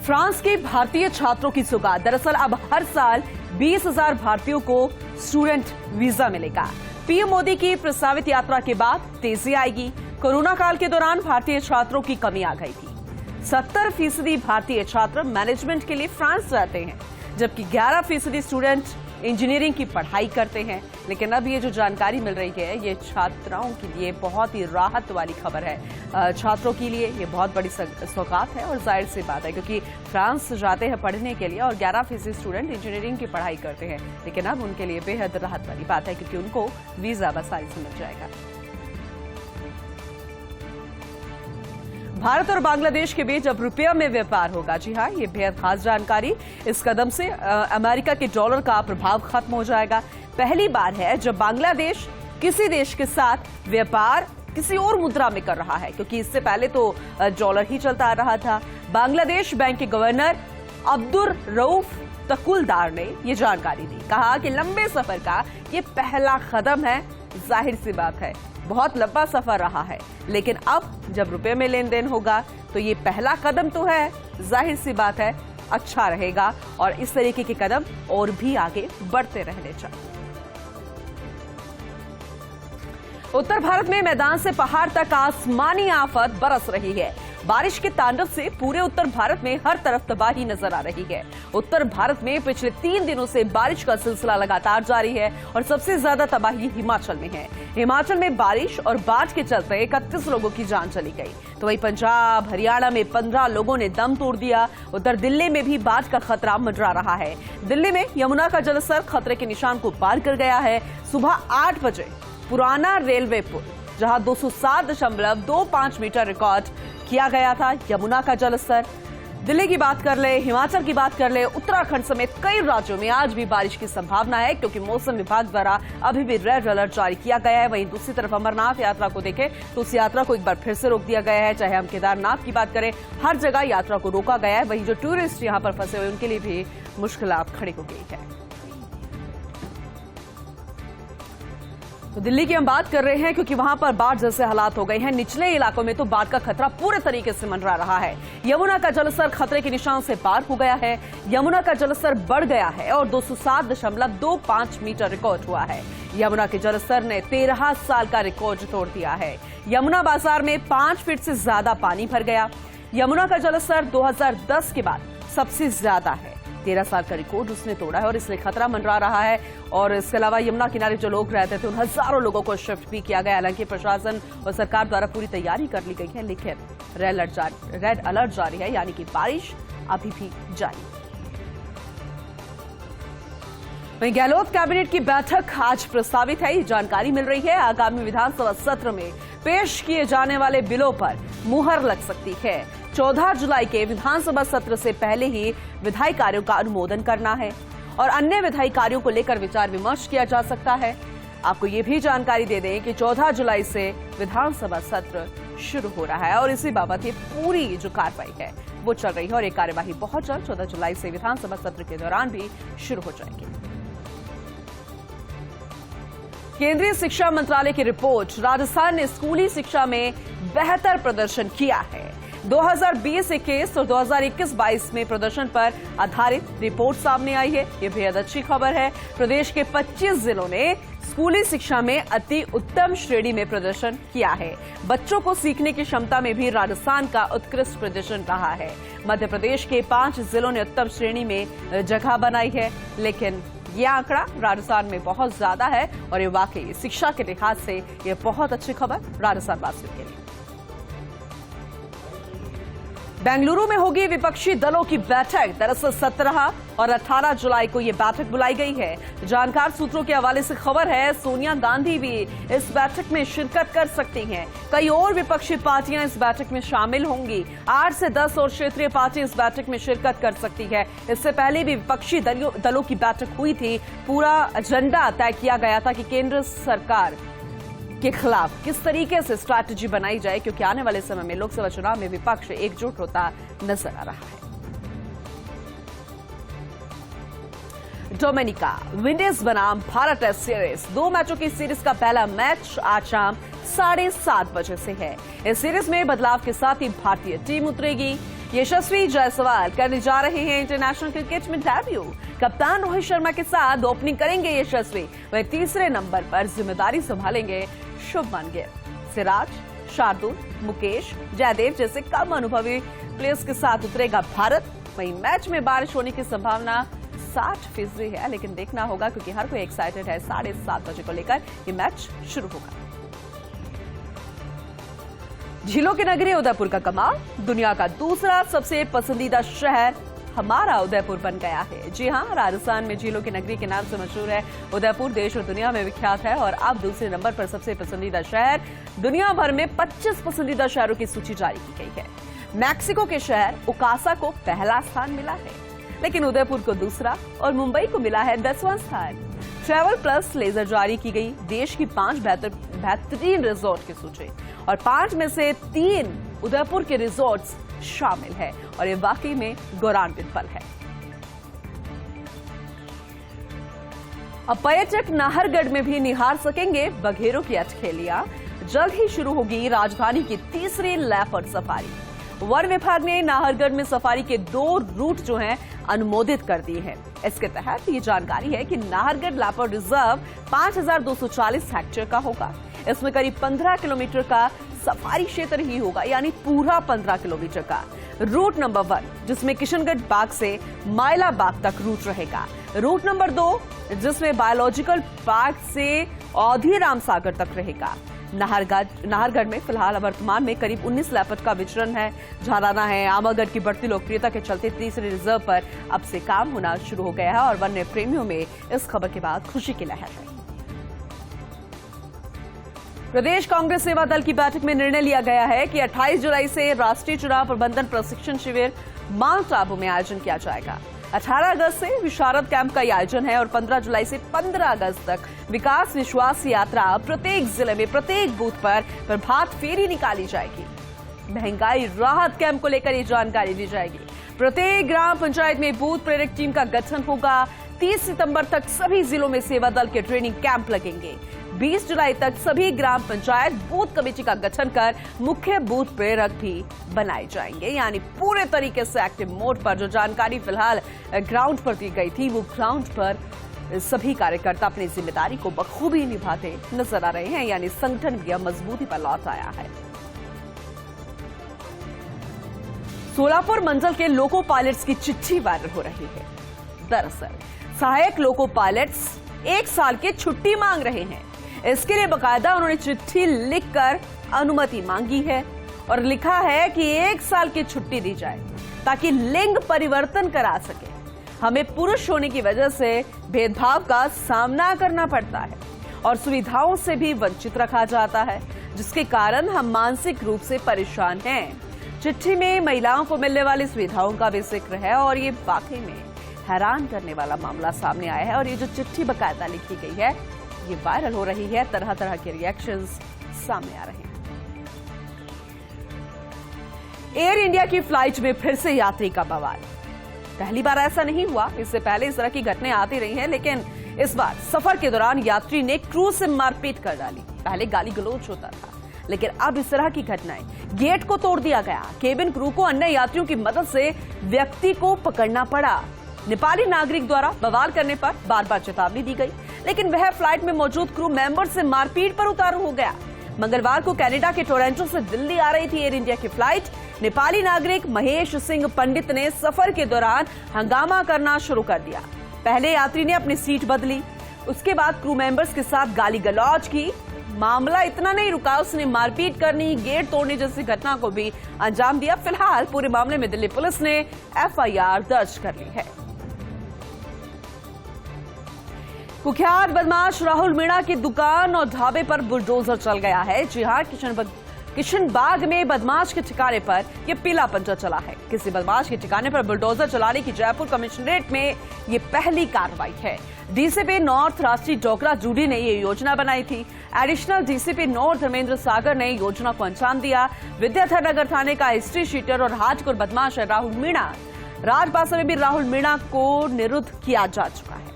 France के भारतीय छात्रों की सौगात। दरअसल अब हर साल 20,000 भारतीयों को स्टूडेंट वीजा मिलेगा। पीएम मोदी की प्रस्तावित यात्रा के बाद तेजी आएगी। कोरोना काल के दौरान भारतीय छात्रों की कमी आ गई थी। 70% भारतीय छात्र मैनेजमेंट के लिए फ्रांस जाते हैं, जबकि 11% स्टूडेंट इंजीनियरिंग की पढ़ाई करते हैं। लेकिन अब ये जो जानकारी मिल रही है, ये छात्राओं के लिए बहुत ही राहत वाली खबर है। छात्रों के लिए ये बहुत बड़ी सौगात है और जाहिर सी बात है, क्योंकि फ्रांस जाते हैं पढ़ने के लिए और 11% स्टूडेंट इंजीनियरिंग की पढ़ाई करते हैं। लेकिन अब उनके लिए बेहद राहत वाली बात है, क्योंकि उनको वीजा आसानी से मिल जाएगा। भारत और बांग्लादेश के बीच अब रुपया में व्यापार होगा। जी हां, ये बेहद खास जानकारी। इस कदम से अमेरिका के डॉलर का प्रभाव खत्म हो जाएगा। पहली बार है जब बांग्लादेश किसी देश के साथ व्यापार किसी और मुद्रा में कर रहा है, क्योंकि इससे पहले तो डॉलर ही चलता आ रहा था। बांग्लादेश बैंक के गवर्नर अब्दुर रऊफ तकुलदार ने ये जानकारी दी। कहा कि लंबे सफर का ये पहला कदम है। जाहिर सी बात है, बहुत लंबा सफर रहा है, लेकिन अब जब रुपए में लेन देन होगा तो ये पहला कदम तो है। जाहिर सी बात है, अच्छा रहेगा और इस तरीके के कदम और भी आगे बढ़ते रहने चाहिए। उत्तर भारत में मैदान से पहाड़ तक आसमानी आफत बरस रही है। बारिश के तांडव से पूरे उत्तर भारत में हर तरफ तबाही नजर आ रही है। उत्तर भारत में पिछले 3 दिनों से बारिश का सिलसिला लगातार जारी है और सबसे ज्यादा तबाही हिमाचल में है। हिमाचल में बारिश और बाढ़ के चलते 31 लोगों की जान चली गई। तो वहीं पंजाब, हरियाणा में 15 लोगों ने दम तोड़ दिया। उधर दिल्ली में भी बाढ़ का खतरा मंडरा रहा है। दिल्ली में यमुना का जलस्तर खतरे के निशान को पार कर गया है। सुबह 8 बजे पुराना रेलवे पुल, जहां 207.25 मीटर रिकॉर्ड किया गया था यमुना का जलस्तर। दिल्ली की बात कर ले, हिमाचल की बात कर ले, उत्तराखंड समेत कई राज्यों में आज भी बारिश की संभावना है, क्योंकि मौसम विभाग द्वारा अभी भी रेड अलर्ट जारी किया गया है। वहीं दूसरी तरफ अमरनाथ यात्रा को देखें तो उस यात्रा को एक बार फिर से रोक दिया गया है। चाहे हम केदारनाथ की बात करें, हर जगह यात्रा को रोका गया है। वहीं जो टूरिस्ट यहां पर फंसे हुए उनके लिए भी मुश्किलात खड़ी हो गई है। तो दिल्ली की हम बात कर रहे हैं, क्योंकि वहां पर बाढ़ जैसे हालात हो गए हैं। निचले इलाकों में तो बाढ़ का खतरा पूरे तरीके से मंडरा रहा है। यमुना का जलस्तर खतरे के निशान से पार हो गया है। यमुना का जलस्तर बढ़ गया है और 207.25 मीटर रिकॉर्ड हुआ है। यमुना के जलस्तर ने 13 साल का रिकॉर्ड तोड़ दिया है। यमुना बाजार में 5 फीट से ज्यादा पानी भर गया। यमुना का जलस्तर 2010 के बाद सबसे ज्यादा है। 13 साल का रिकॉर्ड उसने तोड़ा है और इसलिए खतरा मंडरा रहा है। और इसके अलावा यमुना किनारे जो लोग रहते थे उन हजारों लोगों को शिफ्ट भी किया गया। हालांकि प्रशासन और सरकार द्वारा पूरी तैयारी कर ली गई है, लेकिन रेड अलर्ट जारी है, यानी कि बारिश अभी भी जारी। वहीं गहलोत कैबिनेट की बैठक आज प्रस्तावित है। ये जानकारी मिल रही है। आगामी विधानसभा सत्र में पेश किए जाने वाले बिलों पर मुहर लग सकती है। 14 जुलाई के विधानसभा सत्र से पहले ही विधायी कार्यों का अनुमोदन करना है और अन्य विधायी कार्यों को लेकर विचार विमर्श किया जा सकता है। आपको ये भी जानकारी दे दें कि 14 जुलाई से विधानसभा सत्र शुरू हो रहा है और इसी बाबत ये पूरी जो कार्रवाई है वो चल रही है और ये कार्यवाही बहुत जल्द 14 जुलाई से विधानसभा सत्र के दौरान भी शुरू हो जाएगी। केंद्रीय शिक्षा मंत्रालय की रिपोर्ट, राजस्थान ने स्कूली शिक्षा में बेहतर प्रदर्शन किया है। 2020-21 और 2021-22 में प्रदर्शन पर आधारित रिपोर्ट सामने आई है। ये बेहद अच्छी खबर है। प्रदेश के 25 जिलों ने स्कूली शिक्षा में अति उत्तम श्रेणी में प्रदर्शन किया है। बच्चों को सीखने की क्षमता में भी राजस्थान का उत्कृष्ट प्रदर्शन रहा है। मध्य प्रदेश के 5 जिलों ने उत्तम श्रेणी में जगह बनाई है, लेकिन ये आंकड़ा राजस्थान में बहुत ज्यादा है और ये वाकई शिक्षा के लिहाज से ये बहुत अच्छी खबर राजस्थान वासियों के लिए। बेंगलुरु में होगी विपक्षी दलों की बैठक। दरअसल 17 और 18 जुलाई को यह बैठक बुलाई गई है। जानकार सूत्रों के हवाले से खबर है, सोनिया गांधी भी इस बैठक में शिरकत कर सकती हैं। कई और विपक्षी पार्टियां इस बैठक में शामिल होंगी। 8 से 10 और क्षेत्रीय पार्टी इस बैठक में शिरकत कर सकती है। इससे पहले भी विपक्षी दलों की बैठक हुई थी। पूरा एजेंडा तय किया गया था कि केंद्र सरकार के खिलाफ किस तरीके से स्ट्रैटेजी बनाई जाए, क्योंकि आने वाले समय में लोकसभा चुनाव में विपक्ष एकजुट होता नजर आ रहा है। डोमिनिका विंडीज बनाम भारत टेस्ट सीरीज, 2 मैचों की सीरीज का पहला मैच आज शाम 7:30 बजे से है। इस सीरीज में बदलाव के साथ ही भारतीय टीम उतरेगी। यशस्वी जायसवाल करने जा रहे हैं इंटरनेशनल क्रिकेट में डेब्यू। कप्तान रोहित शर्मा के साथ ओपनिंग करेंगे यशस्वी। वह तीसरे नंबर पर जिम्मेदारी संभालेंगे शुभमन गिल। सिराज, शार्दुल, मुकेश, जयदेव जैसे कम अनुभवी प्लेयर्स के साथ उतरेगा भारत। वहीं मैच में बारिश होने की संभावना 60% है, लेकिन देखना होगा क्योंकि हर कोई एक्साइटेड है। 7:30 बजे को लेकर ये मैच शुरू होगा। झीलों की नगरी उदयपुर का कमाल, दुनिया का दूसरा सबसे पसंदीदा शहर हमारा उदयपुर बन गया है। जी हां, राजस्थान में झीलों की नगरी के नाम से मशहूर है उदयपुर, देश और दुनिया में विख्यात है। और अब दूसरे नंबर पर सबसे पसंदीदा शहर, दुनिया भर में 25 पसंदीदा शहरों की सूची जारी की गई है। मैक्सिको के शहर ओसाका को पहला स्थान मिला है, लेकिन उदयपुर को दूसरा और मुंबई को मिला है 10वां स्थान। ट्रैवल प्लस लेजर जारी की गई देश की 5 बेहतरीन रिजॉर्ट की सूची, और 5 में से 3 उदयपुर के रिजॉर्ट्स शामिल है, और ये वाकई में गौरवान्वित पल है। अब पर्यटक नाहरगढ़ में भी निहार सकेंगे बघेरों की अटखेलियां। जल्द ही शुरू होगी राजधानी की तीसरी लेपर्ड सफारी। वन विभाग ने नाहरगढ़ में सफारी के 2 रूट जो हैं अनुमोदित कर दिए हैं। इसके तहत ये जानकारी है कि नाहरगढ़ लेपर्ड रिजर्व 5240 हेक्टेयर का होगा। इसमें करीब 15 किलोमीटर का सफारी क्षेत्र ही होगा, यानी पूरा 15 किलोमीटर का। रूट नंबर 1 जिसमें किशनगढ़ बाग से माइला बाग तक रूट रहेगा। रूट नंबर 2 जिसमें बायोलॉजिकल पार्क से औधीराम सागर तक रहेगा। नाहरगढ़ में फिलहाल वर्तमान में करीब 19 लेपर्ड का विचरण है। झालाना है, आमागढ़ की बढ़ती लोकप्रियता के चलते तीसरे रिजर्व पर अब से काम होना शुरू हो गया है, और वन्य प्रेमियों में इस खबर के बाद खुशी की लहर है। प्रदेश कांग्रेस सेवा दल की बैठक में निर्णय लिया गया है कि 28 जुलाई से राष्ट्रीय चुनाव प्रबंधन प्रशिक्षण शिविर माउंट आबू में आयोजन किया जाएगा। 18 अगस्त से विशारद कैंप का आयोजन है, और 15 जुलाई से 15 अगस्त तक विकास विश्वास यात्रा प्रत्येक जिले में प्रत्येक बूथ पर प्रभात फेरी निकाली जाएगी। महंगाई राहत कैंप को लेकर ये जानकारी दी जाएगी। प्रत्येक ग्राम पंचायत में बूथ प्रेरक टीम का गठन होगा। 30 सितंबर तक सभी जिलों में सेवा दल के ट्रेनिंग कैंप लगेंगे। 20 जुलाई तक सभी ग्राम पंचायत बूथ कमेटी का गठन कर मुख्य बूथ प्रेरक भी बनाए जाएंगे, यानी पूरे तरीके से एक्टिव मोड पर। जो जानकारी फिलहाल ग्राउंड पर दी गई थी, वो ग्राउंड पर सभी कार्यकर्ता अपनी जिम्मेदारी को बखूबी निभाते नजर आ रहे हैं, यानी संगठन भी अब मजबूती पर लौट आया है। सोलापुर मंडल के लोको पायलट्स की चिट्ठी वायरल हो रही है। दरअसल सहायक लोको पायलट्स 1 साल की छुट्टी मांग रहे हैं। इसके लिए बकायदा उन्होंने चिट्ठी लिखकर अनुमति मांगी है, और लिखा है कि 1 साल की छुट्टी दी जाए ताकि लिंग परिवर्तन करा सके। हमें पुरुष होने की वजह से भेदभाव का सामना करना पड़ता है और सुविधाओं से भी वंचित रखा जाता है, जिसके कारण हम मानसिक रूप से परेशान हैं। चिट्ठी में महिलाओं को मिलने वाली सुविधाओं का भी जिक्र है, और ये वाकई में हैरान करने वाला मामला सामने आया है। और ये जो चिट्ठी बकायदा लिखी गई है, ये वायरल हो रही है। तरह तरह के रिएक्शंस सामने आ रहे हैं। एयर इंडिया की फ्लाइट में फिर से यात्री का बवाल। पहली बार ऐसा नहीं हुआ, इससे पहले इस तरह की घटनाएं आती रही हैं, लेकिन इस बार सफर के दौरान यात्री ने क्रू से मारपीट कर डाली। पहले गाली गलौज होता था, लेकिन अब इस तरह की घटनाएं। गेट को तोड़ दिया गया, केबिन क्रू को अन्य यात्रियों की मदद से व्यक्ति को पकड़ना पड़ा। नेपाली नागरिक द्वारा बवाल करने पर बार बार चेतावनी दी गई, लेकिन वह फ्लाइट में मौजूद क्रू मेंबर से मारपीट पर उतारू हो गया। मंगलवार को कनाडा के टोरंटो से दिल्ली आ रही थी एयर इंडिया की फ्लाइट। नेपाली नागरिक महेश सिंह पंडित ने सफर के दौरान हंगामा करना शुरू कर दिया। पहले यात्री ने अपनी सीट बदली, उसके बाद क्रू मेंबर्स के साथ गाली गलौज की। मामला इतना नहीं रुका, उसने मारपीट करनी, गेट तोड़ने जैसी घटना को भी अंजाम दिया। फिलहाल पूरे मामले में दिल्ली पुलिस ने एफआईआर दर्ज कर ली है। कुख्यात बदमाश राहुल मीणा की दुकान और ढाबे पर बुलडोजर चल गया है। जी हां, किशनबाग में बदमाश के ठिकाने पर यह पीला पंजा चला है। किसी बदमाश के ठिकाने पर बुलडोजर चलाने की जयपुर कमिश्नरेट में यह पहली कार्रवाई है। डीसीपी नॉर्थ राष्ट्रीय डोगरा जूडी ने यह योजना बनाई थी। एडिशनल डीसीपी नॉर्थ धर्मेंद्र सागर ने योजना को अंजाम दिया। विद्याधर नगर थाने का हिस्ट्री शीटर और हार्डकोर बदमाश है राहुल मीणा। राजबासा में भी राहुल मीणा को निरुद्ध किया जा चुका है।